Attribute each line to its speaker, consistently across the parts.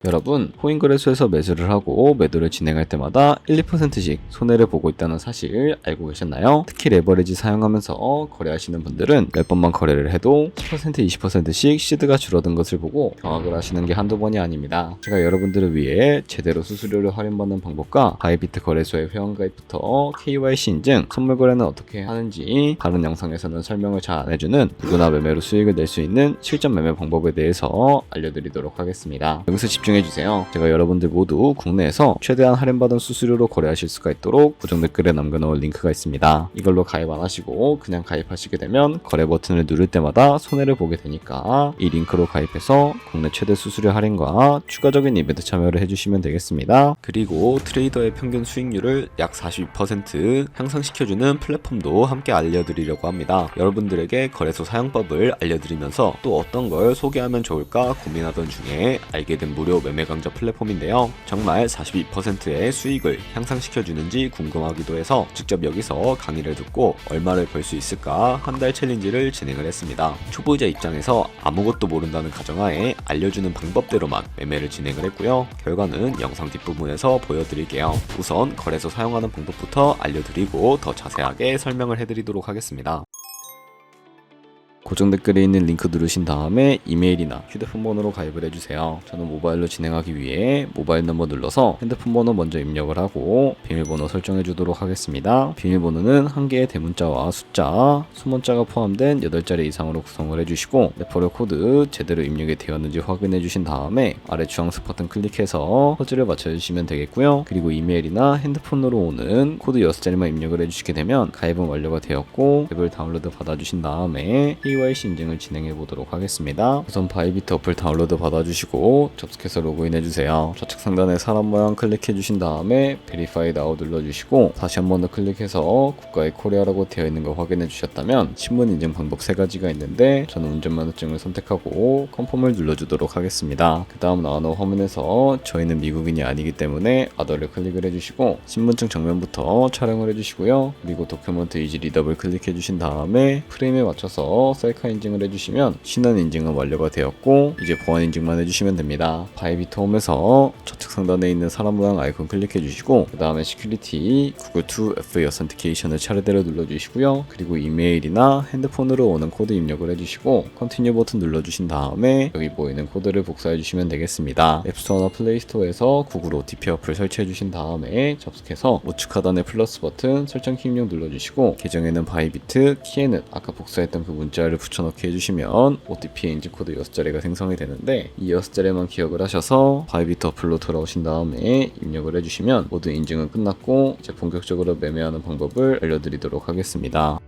Speaker 1: 여러분, 코인거래소에서 매수를 하고 매도를 진행할 때마다 1, 2%씩 손해를 보고 있다는 사실 알고 계셨나요? 특히 레버리지 사용하면서 거래하시는 분들은 몇 번만 거래를 해도 10%, 20%씩 시드가 줄어든 것을 보고 경악을 하시는 게 한두 번이 아닙니다. 제가 여러분들을 위해 제대로 수수료를 할인받는 방법과 바이비트 거래소의 회원가입부터 KYC 인증, 선물 거래는 어떻게 하는지 다른 영상에서는 설명을 잘 안 해주는 누구나 매매로 수익을 낼 수 있는 실전 매매 방법에 대해서 알려드리도록 하겠습니다. 여기서 집중해주세요. 제가 여러분들 모두 국내에서 최대한 할인받은 수수료로 거래하실 수가 있도록 고정 댓글에 남겨놓은 링크가 있습니다. 이걸로 가입 안 하시고 그냥 가입하시게 되면 거래 버튼을 누를 때마다 손해를 보게 되니까 이 링크로 가입해서 국내 최대 수수료 할인과 추가적인 이벤트 참여를 해주시면 되겠습니다. 그리고 트레이더의 평균 수익률을 약 42% 향상시켜주는 플랫폼도 함께 알려드리려고 합니다. 여러분들에게 거래소 사용법을 알려드리면서 또 어떤 걸 소개하면 좋을까 고민하던 중에 알게 된 무료 매매 강좌 플랫폼인데요. 정말 42%의 수익을 향상시켜주는지 궁금하기도 해서 직접 여기서 강의를 듣고 얼마를 벌 수 있을까 한 달 챌린지를 진행을 했습니다. 초보자 입장에서 아무것도 모른다는 가정하에 알려주는 방법대로만 매매를 진행을 했고요. 결과는 영상 뒷부분에서 보여드릴게요. 우선 거래소 사용하는 방법부터 알려드리고 더 자세하게 설명을 해드리도록 하겠습니다. 고정 댓글에 있는 링크 누르신 다음에 이메일이나 휴대폰 번호로 가입을 해주세요. 저는 모바일로 진행하기 위해 모바일 넘버 눌러서 핸드폰 번호 먼저 입력을 하고 비밀번호 설정해 주도록 하겠습니다. 비밀번호는 한 개의 대문자와 숫자, 수문자가 포함된 8자리 이상으로 구성을 해주시고 레퍼럴 코드 제대로 입력이 되었는지 확인해 주신 다음에 아래 주황색 버튼 클릭해서 퍼즐을 맞춰주시면 되겠고요. 그리고 이메일이나 핸드폰으로 오는 코드 6자리만 입력을 해주시게 되면 가입은 완료가 되었고 앱을 다운로드 받아주신 다음에 KYC 인증을 진행해 보도록 하겠습니다. 우선 바이비트 어플 다운로드 받아주시고 접속해서 로그인해주세요. 좌측 상단에 사람 모양 클릭해주신 다음에 Verify Now 눌러주시고 다시 한 번 더 클릭해서 국가의 코리아라고 되어 있는 거 확인해 주셨다면 신분 인증 방법 3가지가 있는데 저는 운전면허증을 선택하고 컨펌을 눌러주도록 하겠습니다. 그 다음 나오는 화면에서 저희는 미국인이 아니기 때문에 아더를 클릭을 해주시고 신분증 정면부터 촬영을 해주시고요. 그리고 도큐먼트 이지 리더블 클릭해 주신 다음에 프레임에 맞춰서 셀카 인증을 해주시면 신원 인증은 완료가 되었고 이제 보안 인증만 해주시면 됩니다. 바이비트 홈에서 좌측 상단에 있는 사람 모양 아이콘 클릭해 주시고 그 다음에 시큐리티 구글 2FA 어센티케이션을 차례대로 눌러주시고요. 그리고 이메일이나 핸드폰으로 오는 코드 입력을 해주시고 컨티뉴 버튼 눌러주신 다음에 여기 보이는 코드를 복사해 주시면 되겠습니다. 앱스토어나 플레이스토어에서 구글 OTP 어플 설치해 주신 다음에 접속해서 우측 하단의 플러스 버튼 설정 키 입력 눌러주시고 계정에는 바이비트, 키에는 아까 복사했던 그 문자를 붙여넣기 해주시면 OTP의 인증 코드 6자리가 생성이 되는데 이 6자리만 기억을 하셔서 바이비트 어플로 돌아오신 다음에 입력을 해주시면 모든 인증은 끝났고 이제 본격적으로 매매하는 방법을 알려드리도록 하겠습니다.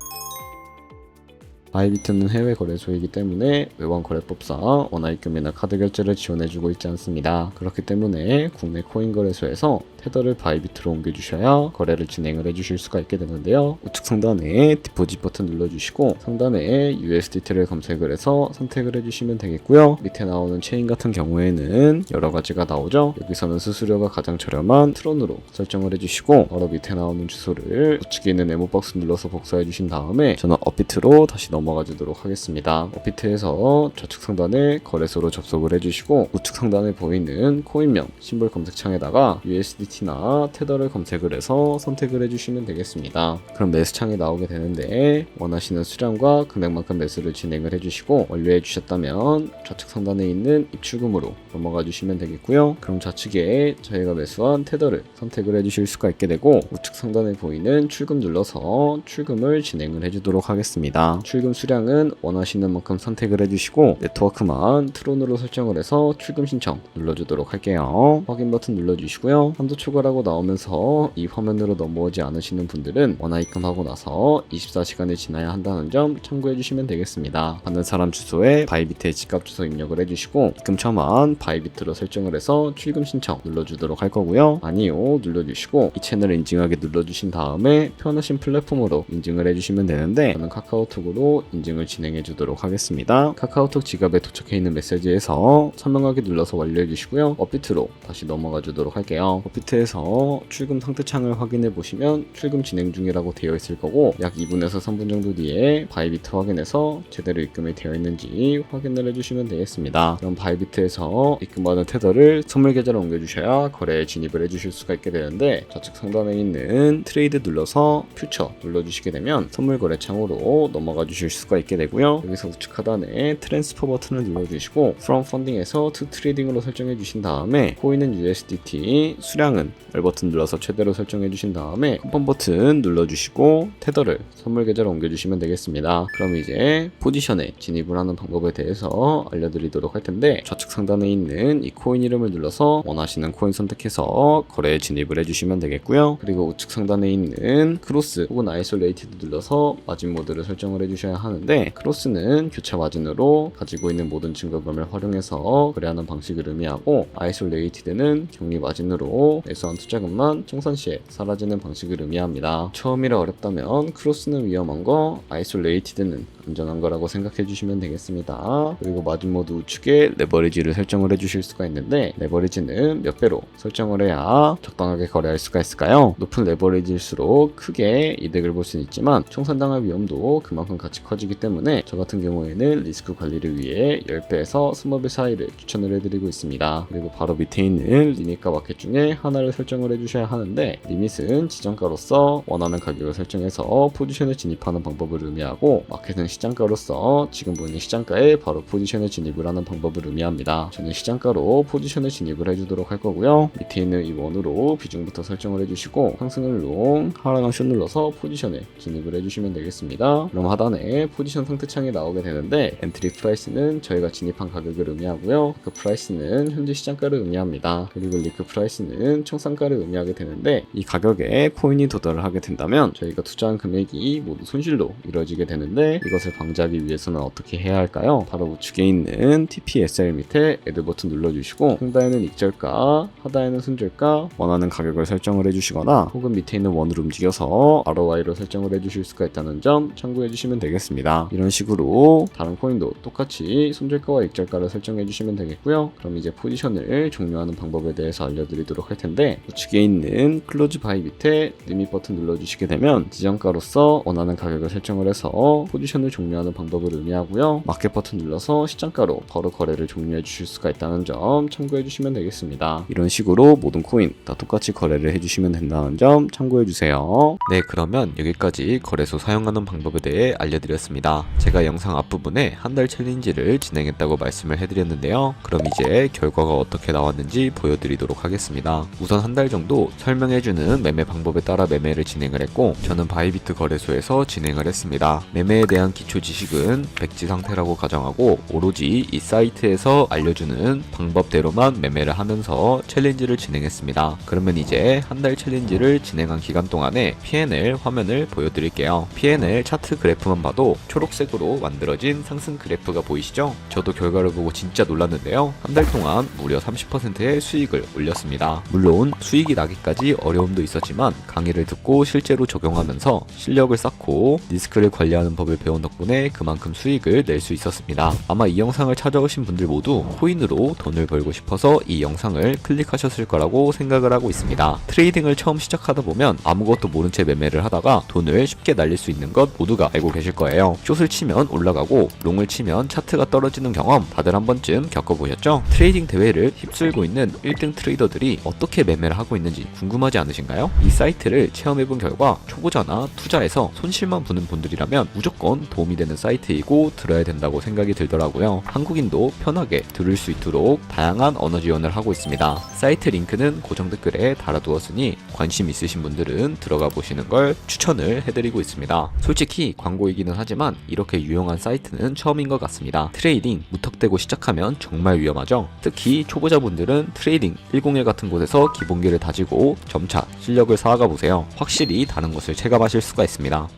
Speaker 1: 바이비트는 해외 거래소이기 때문에 외환 거래법상 원화입금이나 카드 결제를 지원해주고 있지 않습니다. 그렇기 때문에 국내 코인 거래소에서 테더를 바이비트로 옮겨주셔야 거래를 진행을 해주실 수가 있게 되는데요. 우측 상단에 디포짓 버튼 눌러주시고 상단에 USDT를 검색을 해서 선택을 해주시면 되겠고요. 밑에 나오는 체인 같은 경우에는 여러 가지가 나오죠. 여기서는 수수료가 가장 저렴한 트론으로 설정을 해주시고 바로 밑에 나오는 주소를 우측에 있는 네모박스 눌러서 복사해 주신 다음에 저는 업비트로 다시 넘어가 주도록 하겠습니다. 업비트에서 좌측 상단에 거래소로 접속을 해주시고 우측 상단에 보이는 코인명 심볼 검색창에다가 USDT나 테더를 검색을 해서 선택을 해주시면 되겠습니다. 그럼 매수창이 나오게 되는데 원하시는 수량과 금액만큼 매수를 진행을 해주시고 완료해 주셨다면 좌측 상단에 있는 입출금으로 넘어가 주시면 되겠고요. 그럼 좌측에 저희가 매수한 테더를 선택을 해주실 수가 있게 되고 우측 상단에 보이는 출금 눌러서 출금을 진행을 해주도록 하겠습니다. 출금 수량은 원하시는 만큼 선택을 해주시고 네트워크만 트론으로 설정을 해서 출금 신청 눌러주도록 할게요. 확인 버튼 눌러주시고요. 한도 초과라고 나오면서 이 화면으로 넘어오지 않으시는 분들은 원화 입금하고 나서 24시간이 지나야 한다는 점 참고해 주시면 되겠습니다. 받는 사람 주소에 바이비트의 집값 주소 입력을 해주시고 입금 처만 바이비트로 설정을 해서 출금 신청 눌러주도록 할 거고요. 아니요 눌러주시고 이 채널을 인증하게 눌러주신 다음에 편하신 플랫폼으로 인증을 해주시면 되는데 저는 카카오톡으로 바로 인증을 진행해 주도록 하겠습니다. 카카오톡 지갑에 도착해 있는 메시지에서 선명하게 눌러서 완료해 주시고요. 업비트로 다시 넘어가 주도록 할게요. 업비트에서 출금 상태 창을 확인해 보시면 출금 진행 중이라고 되어 있을 거고, 약 2분에서 3분 정도 뒤에 바이비트 확인해서 제대로 입금이 되어 있는지 확인을 해주시면 되겠습니다. 그럼 바이비트에서 입금받은 테더를 선물 계좌로 옮겨주셔야 거래에 진입을 해주실 수가 있게 되는데, 좌측 상단에 있는 트레이드 눌러서 퓨처 눌러주시게 되면 선물 거래 창으로 넘어가 주실 수가 있게 되고요. 여기서 우측 하단에 트랜스퍼 버튼을 눌러주시고 From Funding에서 To Trading으로 설정해 주신 다음에 코인은 USDT, 수량은 R 버튼 눌러서 최대로 설정해 주신 다음에 쿠폰 버튼 눌러주시고 테더를 선물 계좌로 옮겨주시면 되겠습니다. 그럼 이제 포지션에 진입을 하는 방법에 대해서 알려드리도록 할 텐데, 좌측 상단에 있는 이 코인 이름을 눌러서 원하시는 코인 선택해서 거래에 진입을 해주시면 되겠고요. 그리고 우측 상단에 있는 크로스 혹은 아이솔레이티드 눌러서 마진 모드를 설정을 해주셔야 하는데, 크로스는 교차 마진으로 가지고 있는 모든 증거금을 활용해서 거래하는 방식을 의미하고, 아이솔레이티드는 격리 마진으로 매수한 투자금만 청산 시에 사라지는 방식을 의미합니다. 처음이라 어렵다면 크로스는 위험한 거, 아이솔레이티드는 안전한 거라고 생각해 주시면 되겠습니다. 그리고 마진 모드 우측에 레버리지를 설정을 해주실 수가 있는데, 레버리지는 몇 배로 설정을 해야 적당하게 거래할 수가 있을까요? 높은 레버리지일수록 크게 이득을 볼 수는 있지만 청산당할 위험도 그만큼 같이 커지기 때문에 저 같은 경우에는 리스크 관리를 위해 10배에서 20배 사이를 추천을 해드리고 있습니다. 그리고 바로 밑에 있는 리밋과 마켓 중에 하나를 설정을 해주셔야 하는데, 리밋은 지정가로서 원하는 가격을 설정해서 포지션에 진입하는 방법을 의미하고, 마켓은 시장가로서 지금 보이는 시장가에 바로 포지션에 진입을 하는 방법을 의미합니다. 저는 시장가로 포지션에 진입을 해주도록 할 거고요. 밑에 있는 이 원으로 비중부터 설정을 해주시고, 상승을 롱, 하락은 숏 눌러서 포지션에 진입을 해주시면 되겠습니다. 그럼 하단에 포지션 상태창이 나오게 되는데, 엔트리 프라이스는 저희가 진입한 가격을 의미하고요. 그 프라이스는 현재 시장가를 의미합니다. 그리고 리크 프라이스는 청산가를 의미하게 되는데, 이 가격에 코인이 도달을 하게 된다면 저희가 투자한 금액이 모두 손실로 이루어지게 되는데, 이것을 방지하기 위해서는 어떻게 해야 할까요? 바로 우측에 있는 TPSR 밑에 애드 버튼 눌러주시고, 상단에는 익절가, 하단에는 손절가, 원하는 가격을 설정을 해주시거나 혹은 밑에 있는 원으로 움직여서 ROI로 설정을 해주실 수가 있다는 점 참고해 주시면 되겠습니다. 이런 식으로 다른 코인도 똑같이 손절가와 익절가를 설정해 주시면 되겠고요. 그럼 이제 포지션을 종료하는 방법에 대해서 알려드리도록 할 텐데, 우측에 있는 클로즈 바이 밑에 리밋 버튼 눌러주시게 되면 지정가로서 원하는 가격을 설정을 해서 포지션을 종료하는 방법을 의미하고요. 마켓 버튼 눌러서 시장가로 바로 거래를 종료해 주실 수가 있다는 점 참고해 주시면 되겠습니다. 이런 식으로 모든 코인 다 똑같이 거래를 해주시면 된다는 점 참고해 주세요. 네, 그러면 여기까지 거래소 사용하는 방법에 대해 알려드렸습니다. 제가 영상 앞부분에 한 달 챌린지를 진행했다고 말씀을 해드렸는데요. 그럼 이제 결과가 어떻게 나왔는지 보여드리도록 하겠습니다. 우선 한 달 정도 설명해주는 매매 방법에 따라 매매를 진행을 했고, 저는 바이비트 거래소에서 진행을 했습니다. 매매에 대한 기초 지식은 백지 상태라고 가정하고, 오로지 이 사이트에서 알려주는 방법대로만 매매를 하면서 챌린지를 진행했습니다. 그러면 이제 한 달 챌린지를 진행한 기간 동안에 P&L 화면을 보여드릴게요. P&L 차트 그래프만 봐도 초록색으로 만들어진 상승 그래프가 보이시죠? 저도 결과를 보고 진짜 놀랐는데요. 한 달 동안 무려 30%의 수익을 올렸습니다. 물론 수익이 나기까지 어려움도 있었지만 강의를 듣고 실제로 적용하면서 실력을 쌓고 리스크를 관리하는 법을 배운 덕분에 그만큼 수익을 낼 수 있었습니다. 아마 이 영상을 찾아오신 분들 모두 코인으로 돈을 벌고 싶어서 이 영상을 클릭하셨을 거라고 생각을 하고 있습니다. 트레이딩을 처음 시작하다 보면 아무것도 모른 채 매매를 하다가 돈을 쉽게 날릴 수 있는 것 모두가 알고 계실 거예요. 숏을 치면 올라가고 롱을 치면 차트가 떨어지는 경험 다들 한 번쯤 겪어보셨죠? 트레이딩 대회를 휩쓸고 있는 1등 트레이더들이 어떻게 매매를 하고 있는지 궁금하지 않으신가요? 이 사이트를 체험해본 결과 초보자나 투자에서 손실만 보는 분들이라면 무조건 도움이 되는 사이트이고 들어야 된다고 생각이 들더라고요. 한국인도 편하게 들을 수 있도록 다양한 언어 지원을 하고 있습니다. 사이트 링크는 고정 댓글에 달아두었으니 관심 있으신 분들은 들어가 보시는 걸 추천을 해드리고 있습니다. 솔직히 광고이기는 하지만 이렇게 유용한 사이트는 처음인 것 같습니다. 트레이딩 무턱대고 시작하면 정말 위험하죠. 특히 초보자분들은 트레이딩 101 같은 곳에서 기본기를 다지고 점차 실력을 쌓아가 보세요. 확실히 다른 것을 체감하실 수가 있습니다.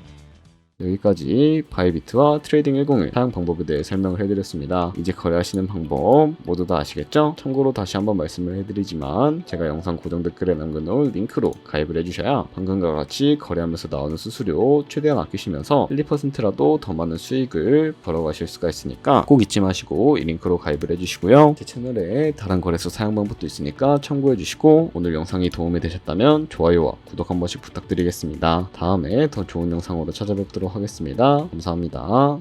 Speaker 1: 여기까지 바이비트와 트레이딩 101 사용 방법에 대해 설명을 해드렸습니다. 이제 거래하시는 방법 모두 다 아시겠죠? 참고로 다시 한번 말씀을 해드리지만 제가 영상 고정 댓글에 남겨놓은 링크로 가입을 해주셔야 방금과 같이 거래하면서 나오는 수수료 최대한 아끼시면서 1, 2%라도 더 많은 수익을 벌어가실 수가 있으니까 꼭 잊지 마시고 이 링크로 가입을 해주시고요. 제 채널에 다른 거래소 사용 방법도 있으니까 참고해주시고 오늘 영상이 도움이 되셨다면 좋아요와 구독 한 번씩 부탁드리겠습니다. 다음에 더 좋은 영상으로 찾아뵙도록 하겠습니다. 감사합니다.